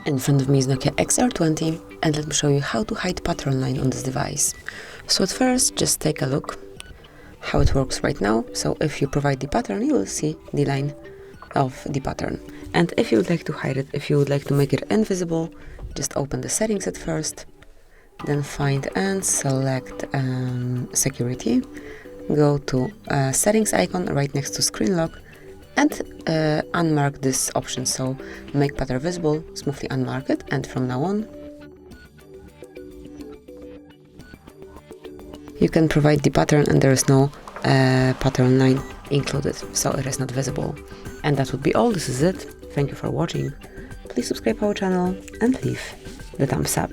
In front of me is Nokia XR20, and let me show you how to hide pattern line on this device. So at first, just take a look how it works right now. So if you provide the pattern, you will see the line of the pattern. And if you would like to hide it, if you would like to make it invisible, just open the settings at first, then find and select security. Go to settings icon right next to screen lock, and unmark this option, so make pattern visible, smoothly unmark it, and from now on you can provide the pattern and there is no pattern line included, so it is not visible. And that would be all. This is it. Thank you for watching. Please subscribe our channel and leave the thumbs up.